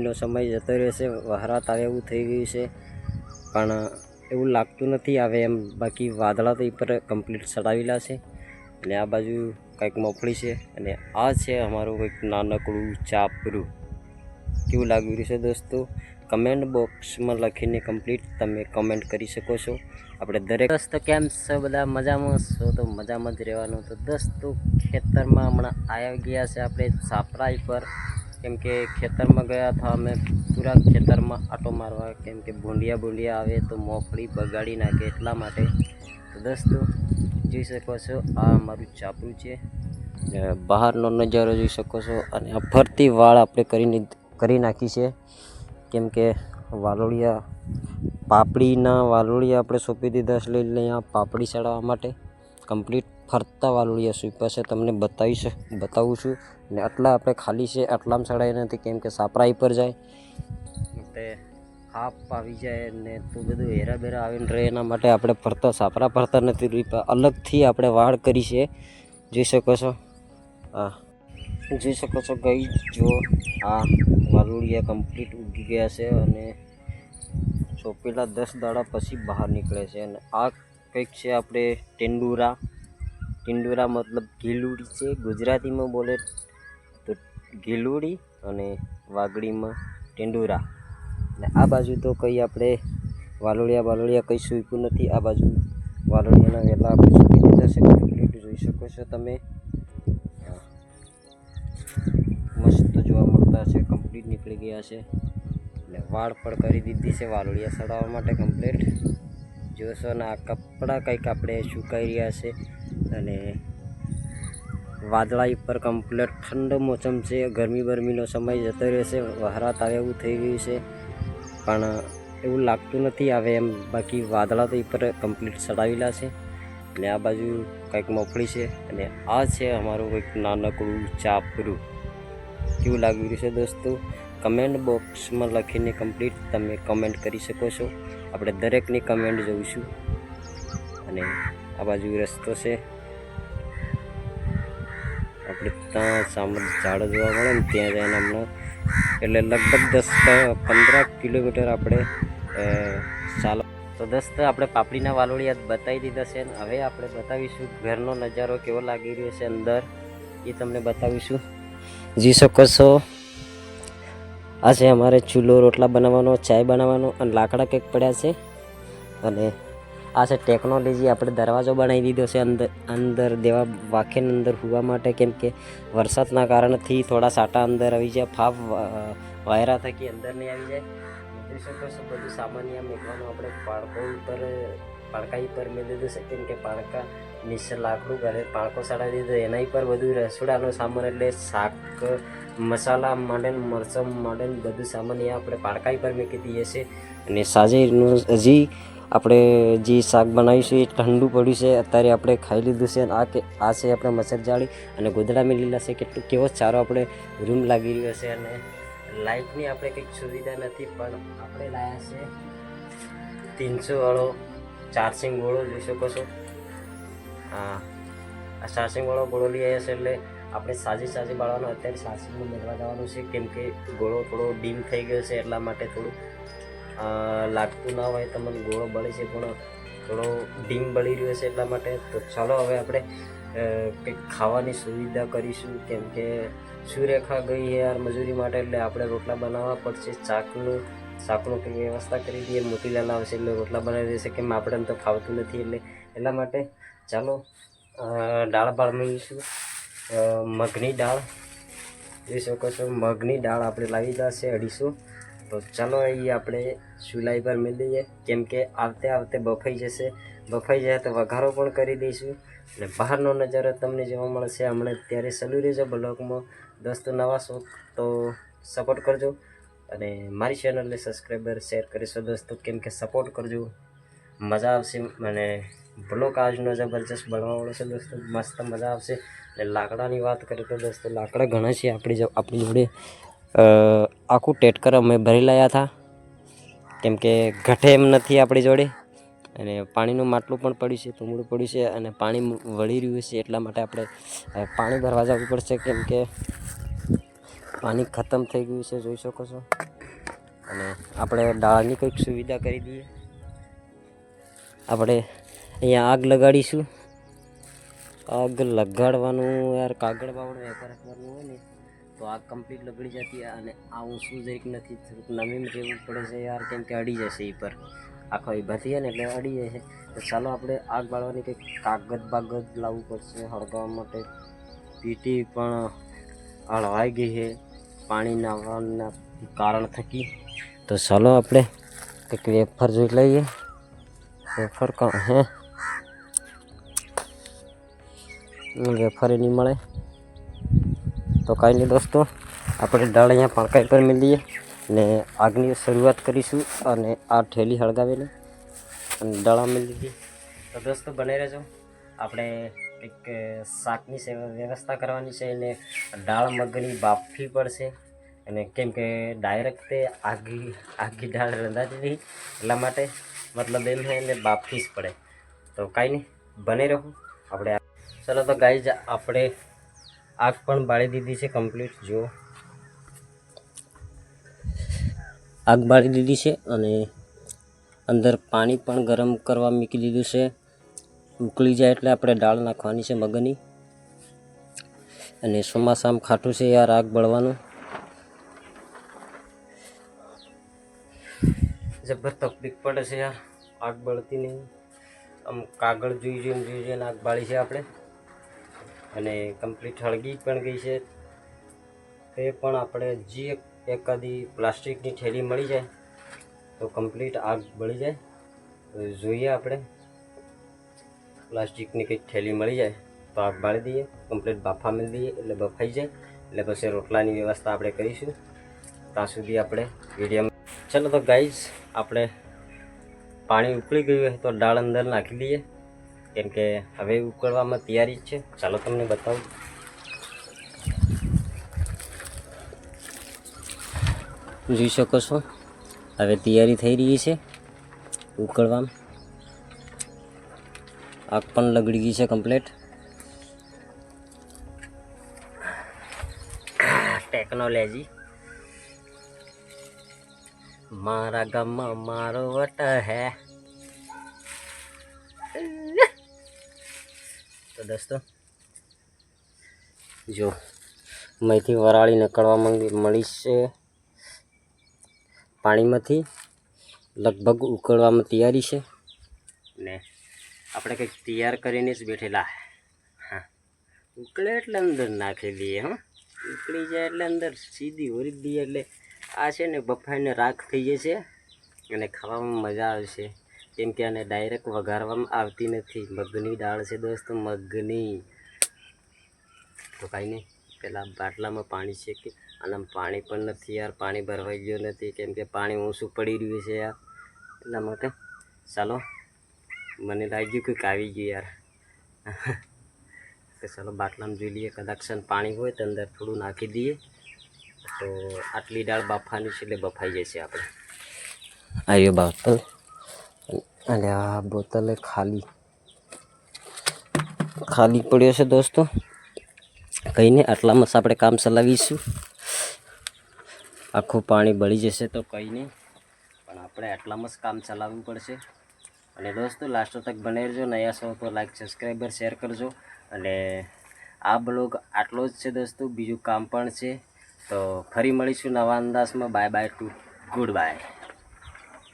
ગરમીનો સમય જતો રહેશે, વહરાત આવે એવું થઈ ગયું છે, પણ એવું લાગતું નથી આવે એમ. બાકી વાદળા તો એ પર કમ્પ્લીટ ચડાવેલા છે. અને આ બાજુ કંઈક મફળી છે, અને આ છે અમારું કંઈક નાનકડું ચાપરું. કેવું લાગી રહ્યું છે દોસ્તો, કમેન્ટ બોક્સમાં લખીને કમ્પ્લીટ તમે કમેન્ટ કરી શકો છો. આપણે દરેક દોસ્તો કેમ છો, બધા મજામાં છો? તો મજામાં જ રહેવાનું. તો દોસ્તો ખેતરમાં હમણાં આવી ગયા છે આપણે સાપરાઈ પર, કેમ કે ખેતરમાં ગયા હતા અમે પૂરા ખેતરમાં આટો મારવા, કેમ કે ભૂંડિયા આવે તો મોફળી બગાડી નાખે એટલા માટે. તો દોસ્તો જોઈ શકો છો, આ અમારું ચાપરું છે, બહારનો નજારો જોઈ શકો છો. અને આ ફરતી વાળ આપણે કરી નાખી છે, કેમ કે વાલોળિયા પાપડીના વાલોળિયા આપણે સોંપી દીધા છે. લઈ અહીંયા પાપડી ચડાવવા માટે કમ્પ્લીટ ફરતા વાલોળિયા સોંપ્યા છે, તમને બતાવું છું. ને આટલા આપણે ખાલી છે, આટલામાં ચડાવી નથી, કેમ કે સાપરાઈ પર જાય એટલે હાપ આવી જાય ને તો બધું હેરાબેરા આવીને રહે, એના માટે આપણે સાપરા ફરતા નથી, અલગથી આપણે વાડ કરી છે. જોઈ શકો છો, હા જોઈ શકો છો ગઈ જો આ વાલોળિયા કમ્પ્લીટ ઉગી ગયા છે, અને ચોપેલા 10 દાડા પછી બહાર નીકળે છે. અને આ કંઈક છે આપણે ટીંડુરા મતલબ ગીલુડી છે, ગુજરાતીમાં બોલે તો ગીલુડી અને વાગડીમાં ટીંડુરા. અને આ બાજુ તો કંઈ આપણે વાલોળિયા કંઈ સૂક્યું નથી. આ બાજુ વાલોળિયાના વેલા આપણે સૂકી દીધા છે કમ્પ્લીટ, જોઈ શકો છો તમે. મસ્ત જોવા મળતા છે, કમ્પ્લીટ નીકળી ગયા છે. એટલે વાળ પણ કરી દીધી છે વાલોળિયા ચડાવવા માટે કમ્પ્લીટ. જોશો ને આ કપડાં કંઈક આપણે સુકાઈ રહ્યા છે, અને વાદળા ઉપર કમ્પ્લીટ ઠંડો મોસમ છે, ગરમીનો સમય જતો રહેશે, વહરાત આવે એવું થઈ ગયું છે, પણ એવું લાગતું નથી આવે એમ. બાકી વાદળા તો એ પર કમ્પ્લીટ ચડાવેલા છે. અને આ બાજુ કંઈક મફળી છે, અને આ છે અમારું કંઈક નાનકડું ચાપરું. કેવું લાગી રહ્યું છે દોસ્તો, કમેન્ટ બોક્સમાં લખીને કમ્પ્લીટ તમે કમેન્ટ કરી શકો છો. આપણે દરેકની કમેન્ટ જોઈશું. અને આ બાજુ રસ્તો છે, આપણે ત્યાં સામે ઝાડ જોવા મળે ને ત્યાં જઈને હમણાં, એટલે લગભગ 10-15 કિલોમીટર આપણે ચાલો. તો દોસ્તો આપણે પાપડીના વાલોળિયા બતાવી દીધા છે, હવે આપણે બતાવીશું ઘરનો નજારો કેવો લાગી રહ્યો છે અંદર, એ તમને બતાવીશું. જોઈ શકો છો, આ છે અમારે ચૂલો રોટલા બનાવવાનો, ચાય બનાવવાનો, અને લાકડા કંઈક પડ્યા છે. અને આ છે ટેકનોલોજી, આપણે દરવાજો બનાવી દીધો છે અંદર દેવા વાંખેને અંદર હોવા માટે, કેમ કે વરસાદના કારણથી થોડા સાટા અંદર આવી જાય, ફાફ વાયરા થકી અંદર નહીં આવી જાય. જોઈ શકો છો બધું સામાન્ય મેકવાનું આપણે પાણકા ઉપર મેં દીધું છે, કેમ કે પાણકા નીચે લાકડું ઘરે પાણકો ચડાવી દીધો, એના પર બધું રસોડાનો સામાન, એટલે શાક મસાલા માંડે, મરચાં માંડે, બધું સામાન એ આપણે પાણકા પર મૂકી દઈએ છીએ. અને સાંજેનું હજી આપણે જે શાક બનાવીશું એ ઠંડુ પડ્યું છે, અત્યારે આપણે ખાઈ લીધું છે. આ છે આપણે મસર જાળી, અને ગોદડા મેલેલા છે. કેવો સારો આપણે રૂમ લાગી રહ્યો છે. અને લાઇટની આપણે કંઈક સુવિધા નથી, પણ આપણે લાવ્યા છે 300 વાળો ચાર્જિંગ ગોળો, જોઈ શકો છો. આ ચાર્જિંગ વાળો ગોળો લઈ આવ્યા છે, એટલે આપણે સાંજે બાળવાનો અત્યારે ચાર્જિંગમાં મેળવા જવાનું છે, કેમ કે ગોળો થોડો ડીમ થઈ ગયો છે, એટલા માટે થોડું લાગતું ના હોય તમને ગોળો બળે છે, પણ થોડો ડીમ બળી રહ્યો છે એટલા માટે. તો ચાલો હવે આપણે કંઈક ખાવાની સુવિધા કરીશું, કેમ કે સુરેખા ગઈ યાર મજૂરી માટે, એટલે આપણે રોટલા બનાવવા પડશે. શાકનું કંઈક વ્યવસ્થા કરી દઈએ, મોતીલાલ આવશે એટલે રોટલા બનાવી દેશે, કેમ આપણે તો ફાવતું નથી, એટલા માટે. ચાલો દાળ બનાવીશું, મગની દાળ, જોઈ શકો છો. મગની દાળ આપણે લાવી જશે 250. તો ચાલો અહીં આપણે ચૂલા પર મેળ દઈએ, કેમ કે આવતે બફાઈ જશે. બફાઈ જાય તો વઘારો પણ કરી દઈશું, અને બહારનો નજારો તમને જોવા મળશે હમણાં. ત્યારે ચાલુ રહેજો બ્લોગમાં. દોસ્તો નવા છો તો સપોર્ટ કરજો, અને મારી ચેનલને સબસ્ક્રાઈબર શેર કરીશો દોસ્તો, કેમ કે સપોર્ટ કરજો, મજા આવશે. અને બ્લોગ આજનો જબરજસ્ત બનાવવાનો છે દોસ્તો, મસ્ત મજા આવશે. અને લાકડાની વાત કરીએ તો દોસ્તો લાકડા ઘણા છે આપણી જોડે. આખું ટેટકર અમે ભરી લાવ્યા હતા, કેમ કે ઘટે એમ નથી આપણી જોડે. અને પાણીનું માટલું પણ પડ્યું છે, તૂમડું પડ્યું છે, અને પાણી વળી રહ્યું છે, એટલા માટે આપણે પાણી ભરવા જવું પડશે, કેમ કે પાણી ખતમ થઈ ગયું છે, જોઈ શકો છો. અને આપણે દાળની કંઈક સુવિધા કરી દઈએ. આપણે અહીંયા આગ લગાડીશું. આગ લગાડવાનું યાર કાગળ બાવળ વેપાર કરવાનું હોય ને તો આગ કમ્પ્લીટ લગડી જતી. અને આ ઊંચું જરીક નથી, થોડુંક નવીન રહેવું પડે છે યાર, કેમ કે અડી જશે એ પર આખો એ ભથી ને એટલે અડી જાય છે. તો ચાલો આપણે આગ બાળવાની કંઈક કાગળ બાગળ લાવવું પડશે હળગાવવા માટે. પીટી પણ હળવાઈ ગઈ છે પાણી નાખવાના કારણ થકી. તો ચાલો આપણે કંઈક વેફર જોઈ લઈએ. વેફર કાં હે વેફર નહીં મળે તો કાંઈ નહીં દોસ્તો, આપણે દાળ અહીંયા પાંકાઈ પર મેળવીએ ને આગની શરૂઆત કરીશું. અને આ ઠેલી હળગાવીને અને દાળા મેળવી દીધી. તો દોસ્તો બને રહેજો. આપણે કંઈક શાકની વ્યવસ્થા કરવાની છે અને દાળ મગની બાફવી પડશે. અને કેમ કે ડાયરેક્ટ તે આખી દાળ રંધાતી નહીં, એટલા માટે મતલબ એમ છે એને બાફવી જ પડે. તો કાંઈ નહીં, બને રહું આપણે. ચલો તો ગાઈઝ, આપણે આગ પણ બાળી દીધી છે કમ્પ્લીટ. જો આગ બાળી દીધી છે અને અંદર પાણી પણ ગરમ કરવા મૂકી દીધું છે. ઉકળી જાય એટલે આપણે દાળ નાખવાની છે મગની. અને ચોમાસામાં ખાટું છે યાર આગ બળવાનું. જબર તકલીફ પડે છે યાર, આગ બળતી નહીં. આમ કાગળ જોઈને આગ બાળી છે આપણે. અને કમ્પ્લીટ હળગી પણ ગઈ છે. તે પણ આપણે જે એકાદી પ્લાસ્ટિકની થેલી મળી જાય તો કમ્પ્લીટ આગ બળી જાય. તો જોઈએ આપણે પ્લાસ્ટિકની કંઈક થેલી મળી જાય તો આગ બાળી દઈએ, કમ્પ્લીટ બાફા મેળ દઈએ એટલે બફાઈ જાય. એટલે પછી રોટલાની વ્યવસ્થા આપણે કરીશું. ત્યાં સુધી આપણે વિડીયો. ચલો તો ગાઈઝ, આપણે પાણી ઉકળી ગયું હોય તો દાળ અંદર નાખી દઈએ, કેમ કે હવે ઉકળવામાં તૈયારી જ છે. ચાલો તમને બતાવું. જોઈ શકો છો હવે તૈયારી થઈ રહી છે ઉકળવામાં. આગ પણ લગડી ગઈ છે કમ્પ્લીટ. ટેકનોલોજી મારા ગામમાં મારો વટ હે. તો દોસ્તો જો મેથી વરાળી નીકળવા મળી છે પાણીમાંથી. લગભગ ઉકળવામાં તૈયારી છે ને આપણે કંઈક તૈયાર કરીને જ બેઠેલા. હા, ઉકળે એટલે અંદર નાખી દઈએ. હા, ઉકળી જાય એટલે અંદર સીધી ઓરી દઈએ એટલે આ છે ને બફાઈને રાખ થઈ જશે અને ખાવામાં મજા આવશે. કેમ કે આને ડાયરેક્ટ વઘારવામાં આવતી નથી. મગની દાળ છે દોસ્તો, મગની. તો કાંઈ નહીં, પહેલાં બાટલામાં પાણી છે કે આનામાં પાણી પણ નથી યાર, પાણી ભરવાઈ ગયું નથી, કેમ કે પાણી ઊંચું પડી રહ્યું છે યાર. એટલા માટે ચાલો, મને લાગ્યું કે આવી ગયું યાર. તો ચાલો બાટલામાં જોઈ લઈએ, કદાચ પાણી હોય તો અંદર થોડું નાખી દઈએ તો આટલી દાળ બાફવાની છે એટલે બફાઈ જશે આપણે. આવ્યો બોતલ, અને આ બોતલ ખાલી પડ્યો છે દોસ્તો. કંઈ નહીં, આટલામાં આપણે કામ ચલાવીશું. આખું પાણી બળી જશે તો કંઈ નહીં, પણ આપણે આટલામાં જ કામ ચલાવવું પડશે. અને દોસ્તો લાસ્ટ તક બને રહેજો. નયા છો તો લાઈક, સબસ્ક્રાઈબર, શેર કરજો. અને આ બ્લોગ આટલો જ છે દોસ્તો, બીજું કામ પણ છે. તો ફરી મળીશું નવા અંદાજમાં. Bye bye to good bye.